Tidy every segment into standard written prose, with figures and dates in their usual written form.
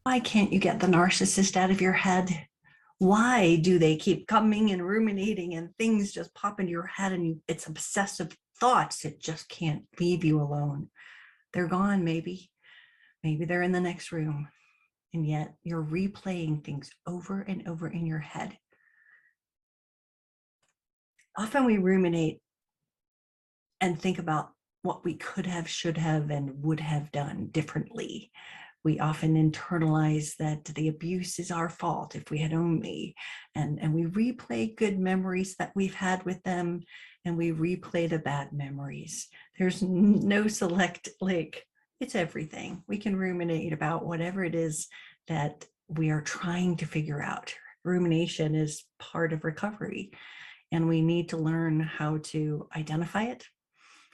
Why can't you get the narcissist out of your head? Why do they keep coming and ruminating and things just pop into your head and it's obsessive thoughts that just can't leave you alone? They're gone, maybe. Maybe they're in the next room. And yet you're replaying things over and over in your head. Often we ruminate and think about what we could have, should have, and would have done differently. We often internalize that the abuse is our fault if we had only, and we replay good memories that we've had with them, and we replay the bad memories. There's no select, like, it's everything. We can ruminate about whatever it is that we are trying to figure out. Rumination is part of recovery, and we need to learn how to identify it,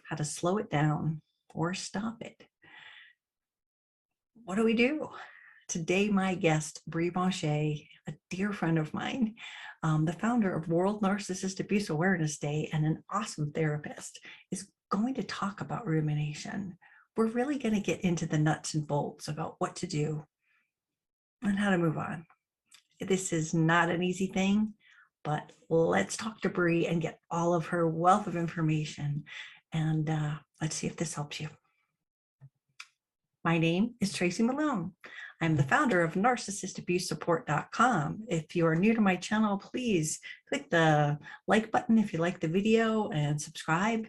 how to slow it down or stop it. What do we do? Today, my guest, Bree Bonchey, a dear friend of mine, the founder of World Narcissist Abuse Awareness Day and an awesome therapist, is going to talk about rumination. We're really going to get into the nuts and bolts about what to do and how to move on. This is not an easy thing, but let's talk to Bree and get all of her wealth of information. And let's see if this helps you. My name is Tracy Malone. I'm the founder of NarcissistAbuseSupport.com. If you are new to my channel, please click the like button if you like the video and subscribe.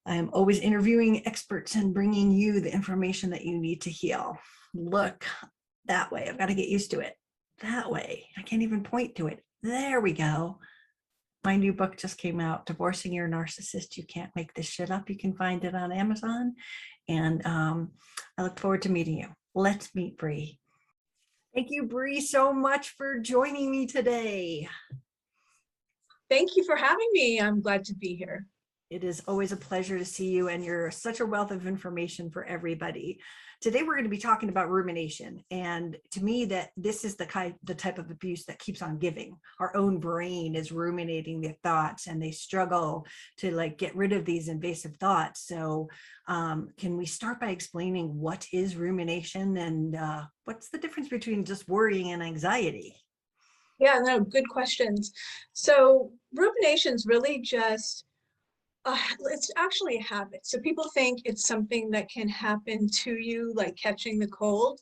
I'm always interviewing experts and bringing you the information that you need to heal. Look, that way. I've got to get used to it. That way. I can't even point to it. There we go. My new book just came out, Divorcing Your Narcissist. You Can't Make This Shit Up. You can find it on Amazon. And I look forward to meeting you. Let's meet Bree. Thank you, Bree, so much for joining me today. Thank you for having me. I'm glad to be here. It is always a pleasure to see you, and you're such a wealth of information for everybody. Today, we're going to be talking about rumination. And to me, that this is the type of abuse that keeps on giving. Our own brain is ruminating their thoughts, and they struggle to get rid of these invasive thoughts. So can we start by explaining what is rumination and what's the difference between just worrying and anxiety? Yeah, no, good questions. So rumination is really just it's actually a habit. So people think it's something that can happen to you, like catching the cold,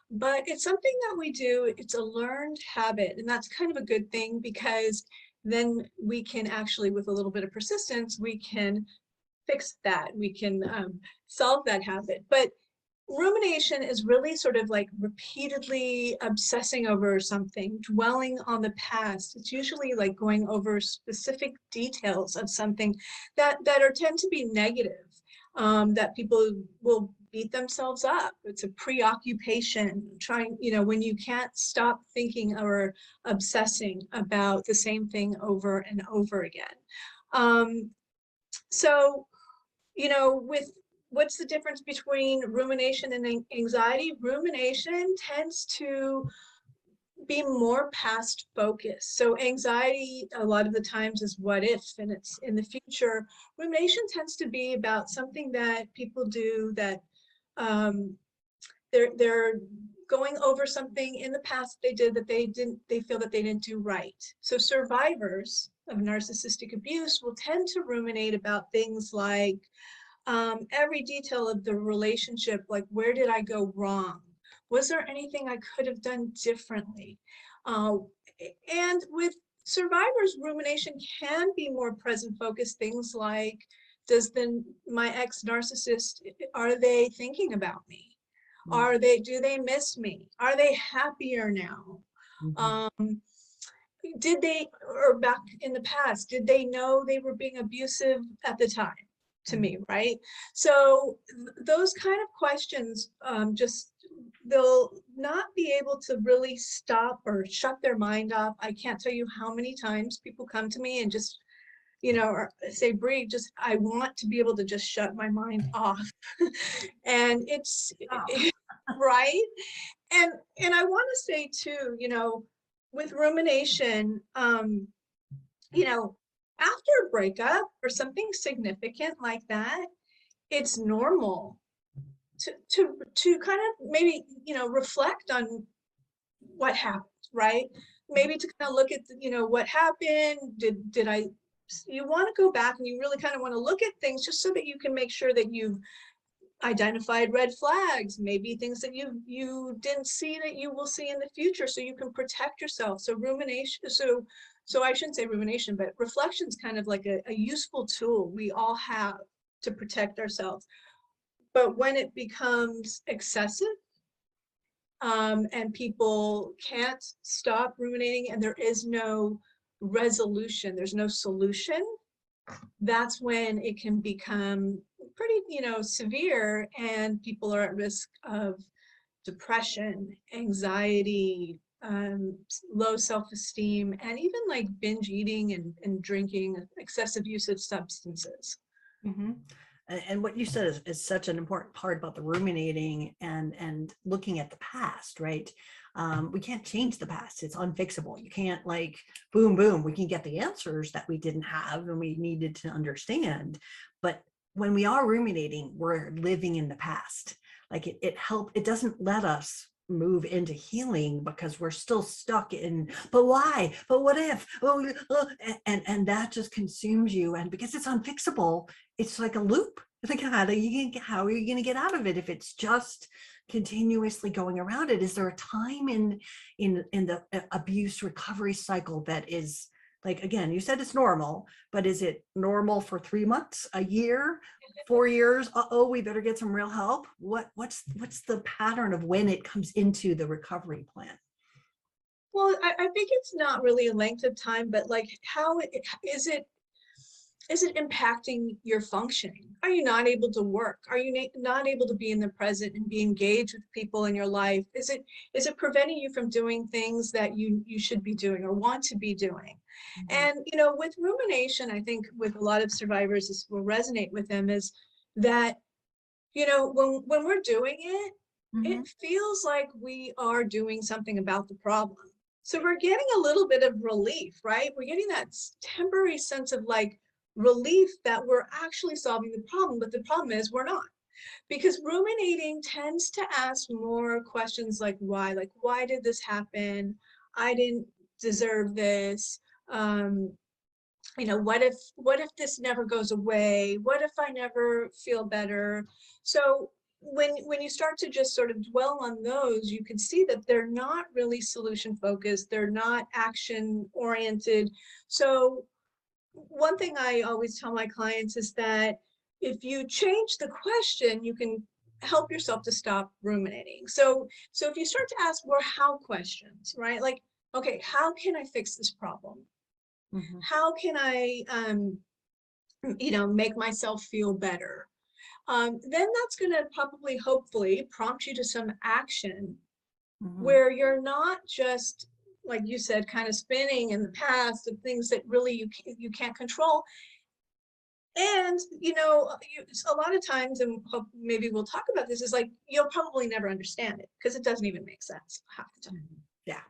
but it's something that we do. It's a learned habit, and that's kind of a good thing, because then we can actually, with a little bit of persistence, we can fix that. We can solve that habit. But rumination is really sort of like repeatedly obsessing over something, dwelling on the past. It's usually like going over specific details of something that tend to be negative, that people will beat themselves up. It's a preoccupation, trying, when you can't stop thinking or obsessing about the same thing over and over again. So, with what's the difference between rumination and anxiety? Rumination tends to be more past focused. So anxiety, a lot of the times, is what if, and it's in the future. Rumination tends to be about something that people do that they're going over something in the past they did that they feel that they didn't do right. So survivors of narcissistic abuse will tend to ruminate about things like every detail of the relationship, like, where did I go wrong? Was there anything I could have done differently? And with survivors, rumination can be more present focused. Things like, my ex-narcissist, are they thinking about me? Do they miss me? Are they happier now? Did they, or back in the past, did they know they were being abusive at the time to me, right? So those kind of questions, they'll not be able to really stop or shut their mind off. I can't tell you how many times people come to me and just, or say, Bree, I want to be able to just shut my mind off. And it's, right? And I want to say too, with rumination, after a breakup or something significant like that, it's normal to kind of maybe, you know, reflect on what happened, right? Maybe to kind of look at, you know, what happened. Did I, you want to go back and you really kind of want to look at things just so that you can make sure that you've identified red flags, maybe things that you didn't see that you will see in the future, so you can protect yourself. So rumination, so I shouldn't say rumination, but reflection is kind of like a useful tool we all have to protect ourselves. But when it becomes excessive, and people can't stop ruminating and there is no resolution, there's no solution, that's when it can become pretty, you know, severe, and people are at risk of depression, anxiety, low self-esteem, and even like binge eating and drinking, excessive use of substances. Mm-hmm. And what you said is such an important part about the ruminating and looking at the past, right? We can't change the past. It's unfixable. You can't like, boom, boom, we can get the answers that we didn't have and we needed to understand. But when we are ruminating, we're living in the past. Like it doesn't let us move into healing because we're still stuck in, but why, but what if, and that just consumes you. And because it's unfixable, it's like a loop. It's like, how are you going to get out of it if it's just continuously going around it? Is there a time in the abuse recovery cycle that is like, again, you said it's normal, but is it normal for 3 months, a year, 4 years? We better get some real help. What's the pattern of when it comes into the recovery plan? Well, I think it's not really a length of time, but like is it impacting your functioning? Are you not able to work? Are you not able to be in the present and be engaged with people in your life? Is it preventing you from doing things that you should be doing or want to be doing? Mm-hmm. And, you know, with rumination, I think with a lot of survivors, this will resonate with them, is that, you know, when we're doing it, mm-hmm. it feels like we are doing something about the problem. So we're getting a little bit of relief, right? We're getting that temporary sense of like, relief that we're actually solving the problem, but the problem is we're not, because ruminating tends to ask more questions like why did this happen? I didn't deserve this. You know, what if this never goes away? What if I never feel better? So when you start to just sort of dwell on those, you can see that they're not really solution focused, they're not action oriented. So one thing I always tell my clients is that if you change the question, you can help yourself to stop ruminating. So if you start to ask more how questions, right? Like, okay, how can I fix this problem? Mm-hmm. How can I, you know, make myself feel better? Then that's going to probably, hopefully, prompt you to some action, mm-hmm. where you're not just, like you said, kind of spinning in the past of things that really you can't control. And, you know, a lot of times, and maybe we'll talk about this, is like, you'll probably never understand it because it doesn't even make sense half the time. Yeah.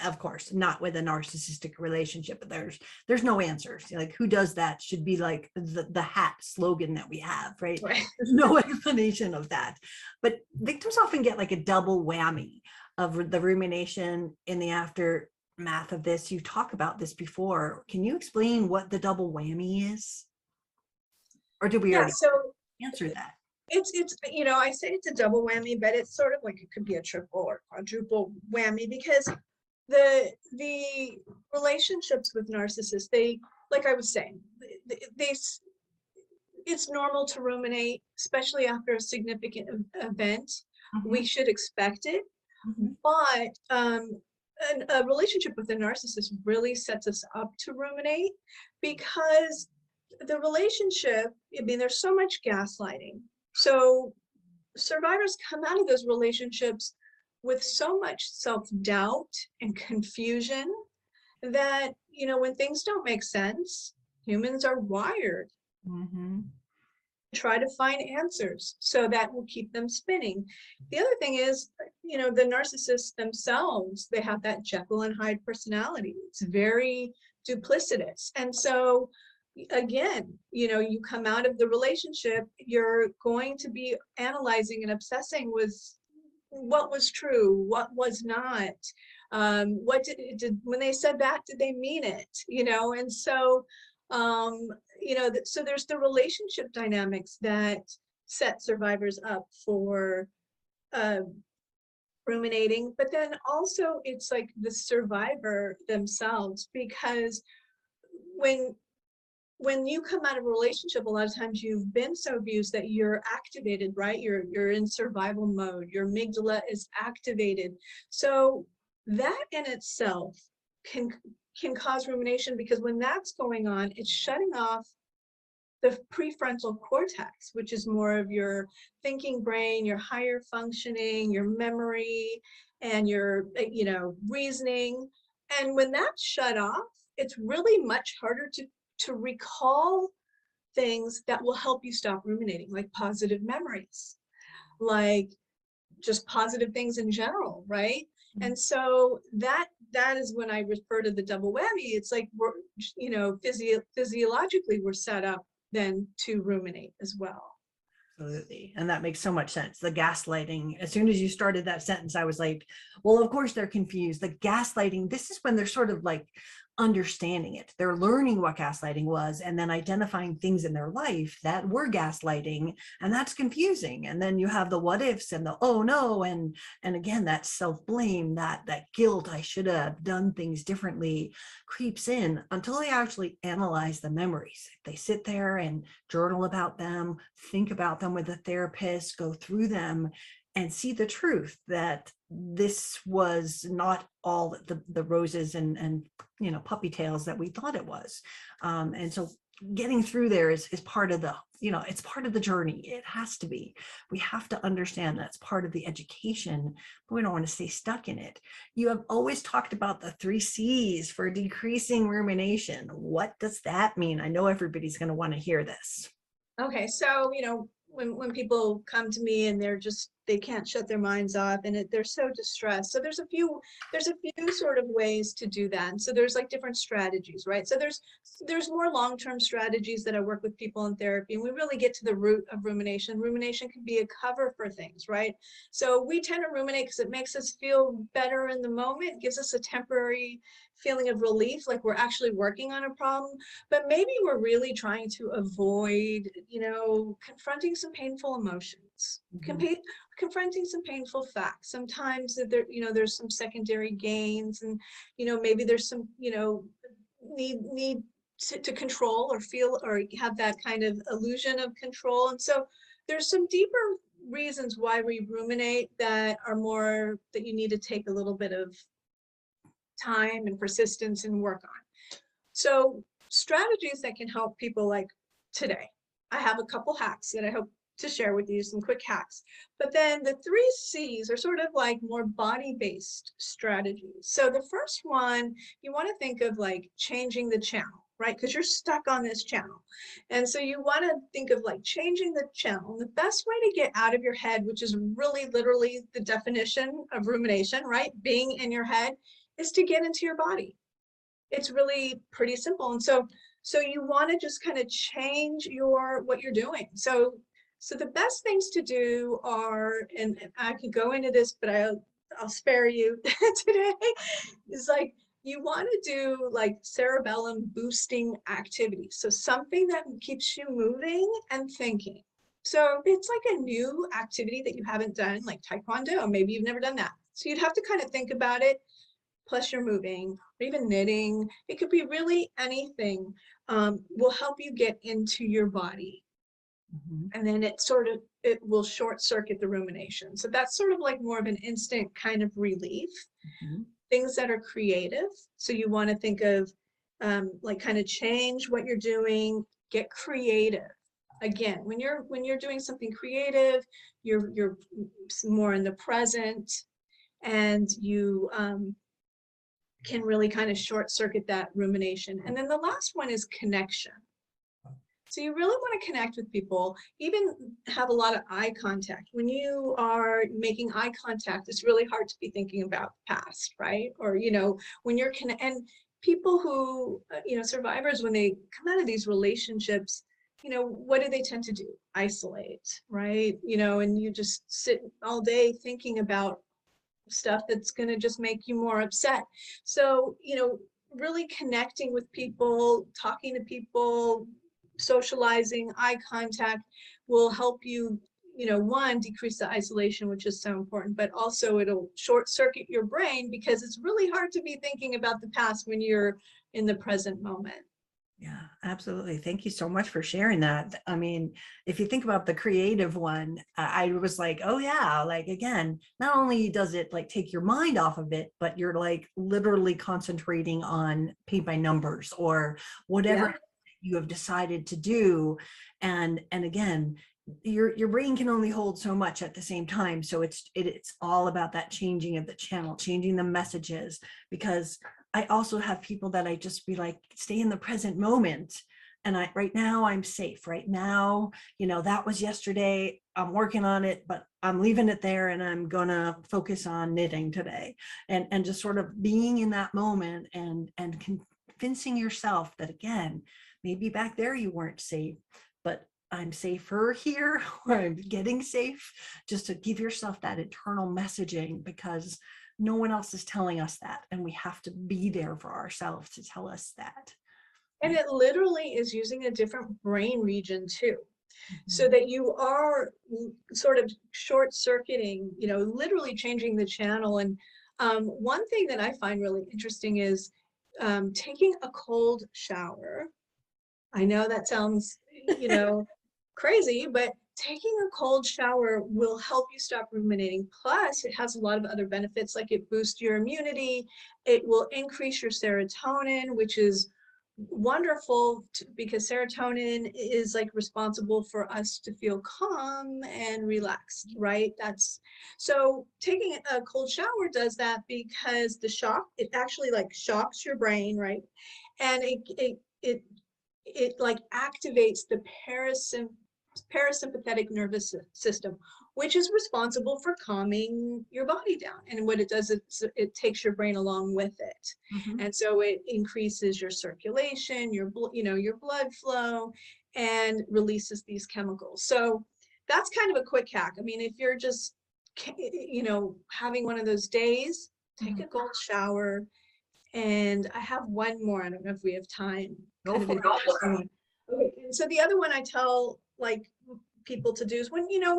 Of course, not with a narcissistic relationship, but there's no answers. Like, who does that should be like the hat slogan that we have, right? There's no explanation of that. But victims often get like a double whammy of the rumination in the aftermath of this. You talk about this before. Can you explain what the double whammy is? Or did we already answer that? It's you know, I say it's a double whammy, but it's sort of like it could be a triple or quadruple whammy, because the relationships with narcissists, they, like I was saying, it's normal to ruminate, especially after a significant event. Mm-hmm. We should expect it. Mm-hmm. But a relationship with a narcissist really sets us up to ruminate, because the relationship, I mean, there's so much gaslighting. So survivors come out of those relationships with so much self-doubt and confusion that, you know, when things don't make sense, humans are wired, mm-hmm. to try to find answers. So that will keep them spinning. The other thing is, you know, the narcissists themselves, they have that Jekyll and Hyde personality. It's very duplicitous. And so again, you come out of the relationship, you're going to be analyzing and obsessing with what was true, what was not, what did when they said that, did they mean it, and so so there's the relationship dynamics that set survivors up for ruminating, but then also it's like the survivor themselves, because when you come out of a relationship, a lot of times you've been so abused that you're activated, right? You're in survival mode. Your amygdala is activated. So that in itself can cause rumination, because when that's going on, it's shutting off the prefrontal cortex, which is more of your thinking brain, your higher functioning, your memory, and your reasoning. And when that's shut off, it's really much harder to recall things that will help you stop ruminating, like positive memories, like just positive things in general, right? And so that is when I refer to the double whammy. It's like we're, physiologically we're set up then to ruminate as well. Absolutely. And that makes so much sense. The gaslighting, as soon as you started that sentence, I was like, well, of course they're confused. The gaslighting, this is when they're sort of like understanding it. They're learning what gaslighting was and then identifying things in their life that were gaslighting, and that's confusing. And then you have the what ifs and the oh no, and again that self-blame, that guilt, I should have done things differently, creeps in until they actually analyze the memories. They sit there and journal about them, think about them with a therapist, go through them and see the truth that this was not all the roses and puppy tails that we thought it was. And so getting through there is part of the, it's part of the journey. It has to be. We have to understand that's part of the education, but we don't want to stay stuck in it. You have always talked about the 3 C's for decreasing rumination. What does that mean? I know everybody's going to want to hear this. Okay, so when people come to me and they can't shut their minds off and they're so distressed. So there's a few sort of ways to do that. And so there's like different strategies, right? So there's more long-term strategies that I work with people in therapy, and we really get to the root of rumination. Rumination can be a cover for things, right? So we tend to ruminate because it makes us feel better in the moment, gives us a temporary feeling of relief, like we're actually working on a problem, but maybe we're really trying to avoid, confronting some painful emotions, confronting some painful facts. Sometimes that there's some secondary gains, and maybe there's some need to control or feel or have that kind of illusion of control. And so there's some deeper reasons why we ruminate that are more that you need to take a little bit of time and persistence and work on. So strategies that can help people, like today, I have a couple hacks that I hope to share with you, some quick hacks. But then the 3 C's are sort of like more body-based strategies. So the first one, you want to think of like changing the channel, right? Because you're stuck on this channel. And so you want to think of like changing the channel. And the best way to get out of your head, which is really literally the definition of rumination, right? Being in your head, is to get into your body. It's really pretty simple. And so you want to just kind of change what you're doing. So the best things to do are, and I could go into this, but I'll spare you today, is like you want to do like cerebellum boosting activities. So something that keeps you moving and thinking. So it's like a new activity that you haven't done, like taekwondo, maybe you've never done that. So you'd have to kind of think about it. Plus you're moving, or even knitting. It could be really anything, will help you get into your body. And then it will short circuit the rumination. So that's sort of like more of an instant kind of relief. Things that are creative. So you want to think of like kind of change what you're doing, get creative. Again, when you're doing something creative, you're more in the present, and you can really kind of short circuit that rumination. And then the last one is connection. So you really want to connect with people, even have a lot of eye contact. When you are making eye contact, it's really hard to be thinking about the past, right? Or, when you're and people who, survivors, when they come out of these relationships, what do they tend to do? Isolate, right? And you just sit all day thinking about stuff that's going to just make you more upset. So, really connecting with people, talking to people, socializing, eye contact will help you, one, decrease the isolation, which is so important, but also it'll short circuit your brain, because it's really hard to be thinking about the past when you're in the present moment. Yeah, absolutely. Thank you so much for sharing that. I mean, if you think about the creative one, I was like, oh yeah, like again, not only does it like take your mind off of it, but you're like literally concentrating on paint by numbers or whatever you have decided to do. And again, your brain can only hold so much at the same time. So it's all about that changing of the channel, changing the messages, because I also have people that I just be like, stay in the present moment. And right now I'm safe. Right now, that was yesterday. I'm working on it, but I'm leaving it there, and I'm gonna focus on knitting today. And just sort of being in that moment and convincing yourself that, again, maybe back there you weren't safe, but I'm safer here, or I'm getting safe, just to give yourself that internal messaging, because no one else is telling us that, and we have to be there for ourselves to tell us that. And it literally is using a different brain region too, so that you are sort of short circuiting, literally changing the channel. And one thing that I find really interesting is taking a cold shower. I know that sounds, crazy, but taking a cold shower will help you stop ruminating. Plus, it has a lot of other benefits, like it boosts your immunity. It will increase your serotonin, which is wonderful because serotonin is like responsible for us to feel calm and relaxed, right? So taking a cold shower does that, because the shock, it actually like shocks your brain, right? And it like activates the parasympathetic nervous system, which is responsible for calming your body down. And what it does is it takes your brain along with it. And so it increases your circulation, your blood flow, and releases these chemicals. So that's kind of a quick hack. I mean, if you're just having one of those days, take a cold shower. And I have one more. I don't know if we have time. Go for it. Okay. And so the other one I tell like people to do is when you're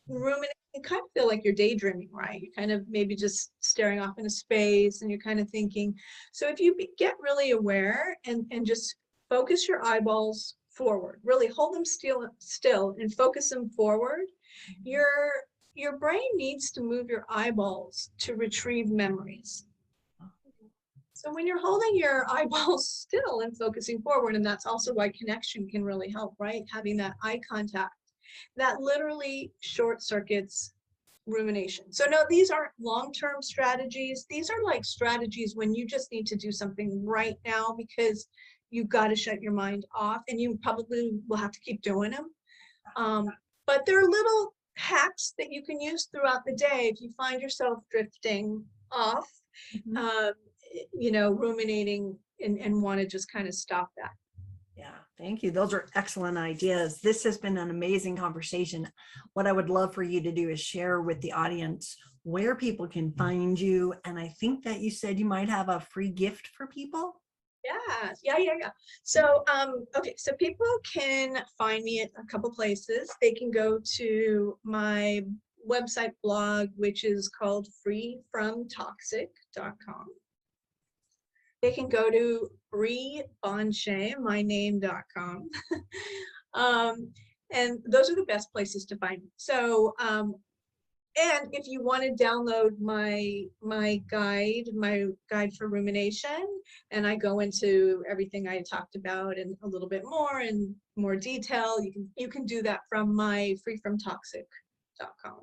ruminating, you kind of feel like you're daydreaming, right? You're kind of maybe just staring off into space, and you're kind of thinking. So if you get really aware and just focus your eyeballs forward, really hold them still and focus them forward, your brain needs to move your eyeballs to retrieve memories. So when you're holding your eyeballs still and focusing forward, and that's also why connection can really help, right? Having that eye contact, that literally short circuits rumination. So no, these aren't long-term strategies. These are like strategies when you just need to do something right now because you've got to shut your mind off, and you probably will have to keep doing them. But there are little hacks that you can use throughout the day if you find yourself drifting off. Ruminating and want to just kind of stop that. Yeah, thank you. Those are excellent ideas. This has been an amazing conversation. What I would love for you to do is share with the audience where people can find you. And I think that you said you might have a free gift for people. Yeah. So, okay, so people can find me at a couple places. They can go to my website blog, which is called freefromtoxic.com. They can go to Bree Bonchey, myname.com. And those are the best places to find me. So, and if you want to download my guide for rumination, and I go into everything I talked about and a little bit more in more detail, you can do that from my freefromtoxic.com.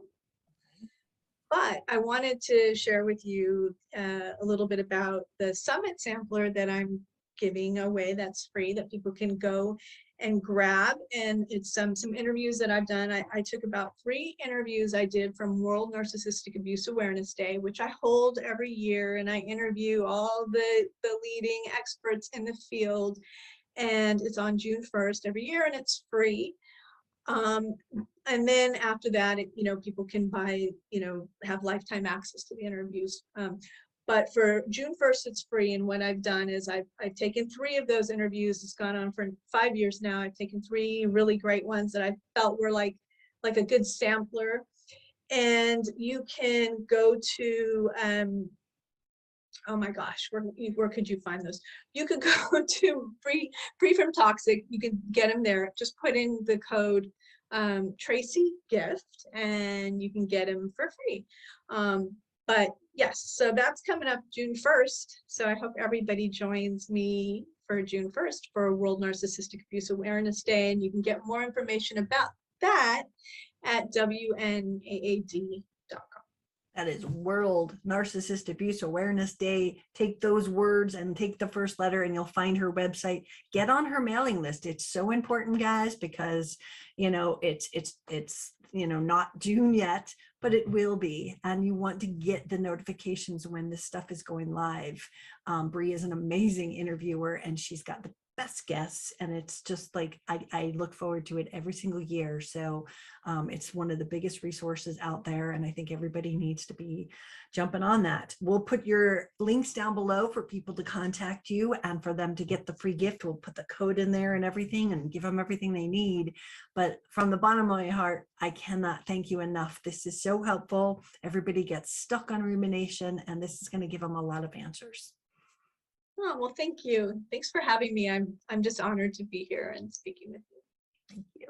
But I wanted to share with you a little bit about the Summit Sampler that I'm giving away that's free, that people can go and grab. And it's some interviews that I've done. I took about 3 interviews I did from World Narcissistic Abuse Awareness Day, which I hold every year, and I interview all the leading experts in the field. And it's on June 1st every year, and it's free. And then after that, people can buy, have lifetime access to the interviews. But for June 1st, it's free. And what I've done is I've taken 3 of those interviews. It's gone on for 5 years now. I've taken 3 really great ones that I felt were like a good sampler. And you can go to, oh my gosh, where could you find those? You could go to Free from Toxic. You can get them there. Just put in the code Tracy Gift, and you can get them for free. But yes, so that's coming up June 1st. So I hope everybody joins me for June 1st for World Narcissistic Abuse Awareness Day. And you can get more information about that at wnaad.com. That is World Narcissist Abuse Awareness Day. Take those words and take the first letter and you'll find her website. Get on her mailing list. It's so important, guys, because, it's not June yet, but it will be. And you want to get the notifications when this stuff is going live. Bree is an amazing interviewer and she's got the best guests, and it's just like I look forward to it every single year. So it's one of the biggest resources out there, and I think everybody needs to be jumping on that. We'll put your links down below for people to contact you and for them to get the free gift. We'll put the code in there and everything and give them everything they need. But from the bottom of my heart, I cannot thank you enough. This is so helpful. Everybody gets stuck on rumination, and this is going to give them a lot of answers. Oh, well, thank you. Thanks for having me. I'm just honored to be here and speaking with you. Thank you.